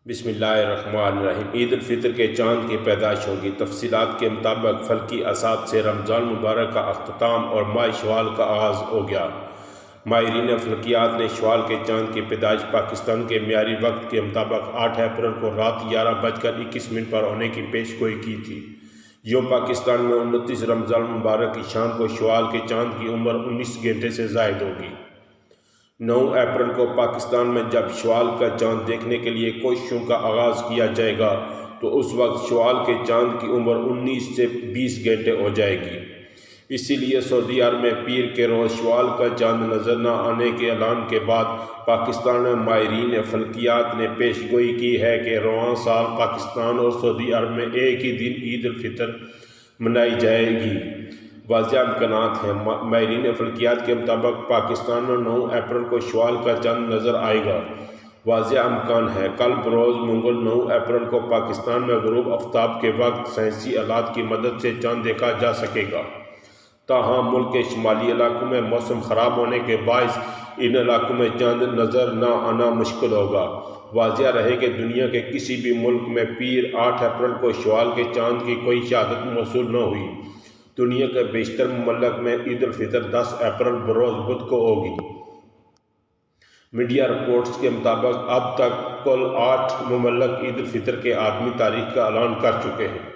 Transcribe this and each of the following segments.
بسم اللہ الرحمن الرحیم۔ عید الفطر کے چاند کی پیدائش ہوگی۔ تفصیلات کے مطابق فلکی اعصاب سے رمضان مبارک کا اختتام اور ماہ شوال کا آغاز ہو گیا۔ ماہرین فلکیات نے شوال کے چاند کی پیدائش پاکستان کے معیاری وقت کے مطابق 8 اپریل کو رات 11:21 پر ہونے کی پیش گوئی کی تھی۔ یوں پاکستان میں 29 رمضان مبارک کی شام کو شوال کے چاند کی عمر 19 گھنٹے سے زائد ہوگی۔ 9 اپریل کو پاکستان میں جب شوال کا چاند دیکھنے کے لیے کوششوں کا آغاز کیا جائے گا تو اس وقت شوال کے چاند کی عمر 19 سے 20 گھنٹے ہو جائے گی۔ اسی لیے سعودی عرب میں پیر کے روز شوال کا چاند نظر نہ آنے کے اعلان کے بعد پاکستان میں ماہرین فلکیات نے پیش گوئی کی ہے کہ رواں سال پاکستان اور سعودی عرب میں ایک ہی دن عید الفطر منائی جائے گی۔ واضح امکانات ہیں۔ ماہرین فلکیات کے مطابق پاکستان میں 9 اپریل کو شوال کا چاند نظر آئے گا۔ واضح امکان ہے کل بروز منگل 9 اپریل کو پاکستان میں غروب آفتاب کے وقت سائنسی آلات کی مدد سے چاند دیکھا جا سکے گا۔ تاہم ملک کے شمالی علاقوں میں موسم خراب ہونے کے باعث ان علاقوں میں چاند نظر نہ آنا مشکل ہوگا۔ واضح رہے کہ دنیا کے کسی بھی ملک میں پیر 8 اپریل کو شوال کے چاند کی کوئی شہادت موصول نہ ہوئی۔ دنیا کے بیشتر ممالک میں عید الفطر 10 اپریل بروز بدھ کو ہوگی۔ میڈیا رپورٹس کے مطابق اب تک کل 8 ممالک عید الفطر کے عالمی تاریخ کا اعلان کر چکے ہیں۔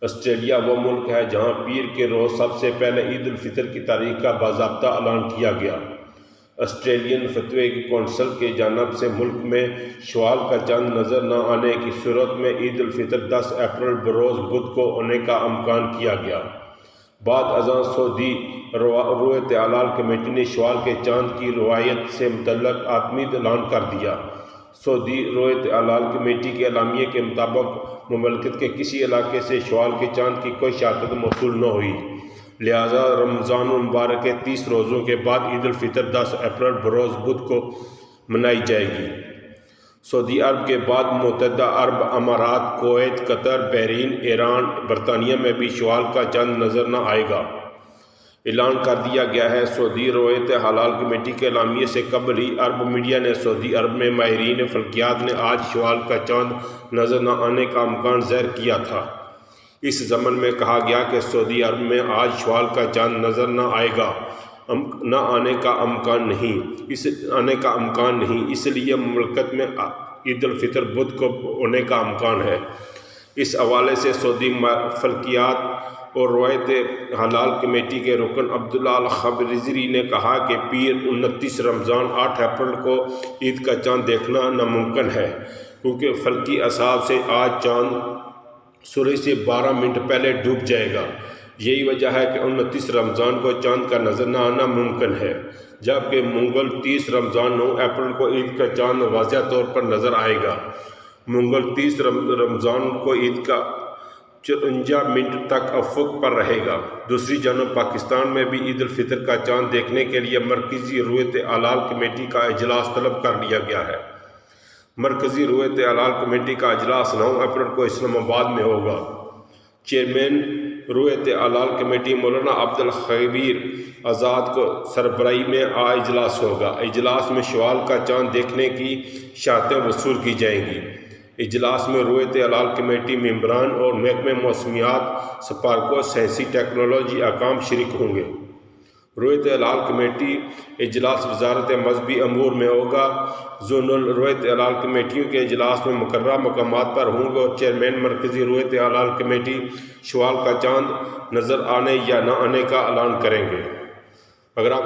آسٹریلیا وہ ملک ہے جہاں پیر کے روز سب سے پہلے عید الفطر کی تاریخ کا باضابطہ اعلان کیا گیا۔ آسٹریلین فتوی کی کونسل کی جانب سے ملک میں شوال کا چاند نظر نہ آنے کی صورت میں عید الفطر 10 اپریل بروز بدھ کو ہونے کا امکان کیا گیا۔ بعد ازاں سعودی روایت اعلال کمیٹی نے شوال کے چاند کی روایت سے متعلق عدمی اعلان کر دیا۔ سعودی روایت اعلال کمیٹی کے اعلامیے کے مطابق مملکت کے کسی علاقے سے شوال کے چاند کی کوئی شہادت موصول نہ ہوئی، لہذا رمضان المبارک کے 30 روزوں کے بعد عید الفطر 10 اپریل بروز بدھ کو منائی جائے گی۔ سعودی عرب کے بعد متحدہ عرب امارات، کویت، قطر، بحرین، ایران، برطانیہ میں بھی شوال کا چاند نظر نہ آئے گا۔ اعلان کر دیا گیا ہے۔ سعودی روایت اعلال کمیٹی کے اعلامیے سے قبل ہی عرب میڈیا نے سعودی عرب میں ماہرین فلکیات نے آج شوال کا چاند نظر نہ آنے کا امکان ظاہر کیا تھا۔ اس ضمن میں کہا گیا کہ سعودی عرب میں آج شوال کا چاند نظر نہ آئے گا، آنے کا امکان نہیں، اس لیے مملکت میں عید الفطر بدھ کو ہونے کا امکان ہے۔ اس حوالے سے سعودی فلکیات اور روایت اعلال کمیٹی کے رکن عبداللہ الخبرزری نے کہا کہ پیر 29 رمضان 8 اپریل کو عید کا چاند دیکھنا ناممکن ہے، کیونکہ فلکی اعصاب سے آج چاند سورج سے 12 منٹ پہلے ڈوب جائے گا۔ یہی وجہ ہے کہ 29 رمضان کو چاند کا نظر نہ آنا ممکن ہے، جبکہ منگل 30 رمضان 9 اپریل کو عید کا چاند واضح طور پر نظر آئے گا۔ منگل 30 رمضان کو عید کا 54 منٹ تک افق پر رہے گا۔ دوسری جانب پاکستان میں بھی عید الفطر کا چاند دیکھنے کے لیے مرکزی روایت اعلال کمیٹی کا اجلاس طلب کر لیا گیا ہے۔ مرکزی روایت اعلال کمیٹی کا اجلاس 9 اپریل کو اسلام آباد میں ہوگا۔ چیئرمین روایت اعلال کمیٹی مولانا عبدالخبیر آزاد کو سربراہی میں اجلاس ہوگا۔ اجلاس میں شوال کا چاند دیکھنے کی شہادتیں وصول کی جائیں گی۔ اجلاس میں روایت اعلال کمیٹی ممبران اور محکمہ موسمیات، سپارکو، سائنسی ٹیکنالوجی حکام شریک ہوں گے۔ روایت اعلال کمیٹی اجلاس وزارت مذہبی امور میں ہوگا۔ زونل روایت اعلال کمیٹیوں کے اجلاس میں مقررہ مقامات پر ہوں گے اور چیئرمین مرکزی روایت اعلال کمیٹی شوال کا چاند نظر آنے یا نہ آنے کا اعلان کریں گے۔ اگر آپ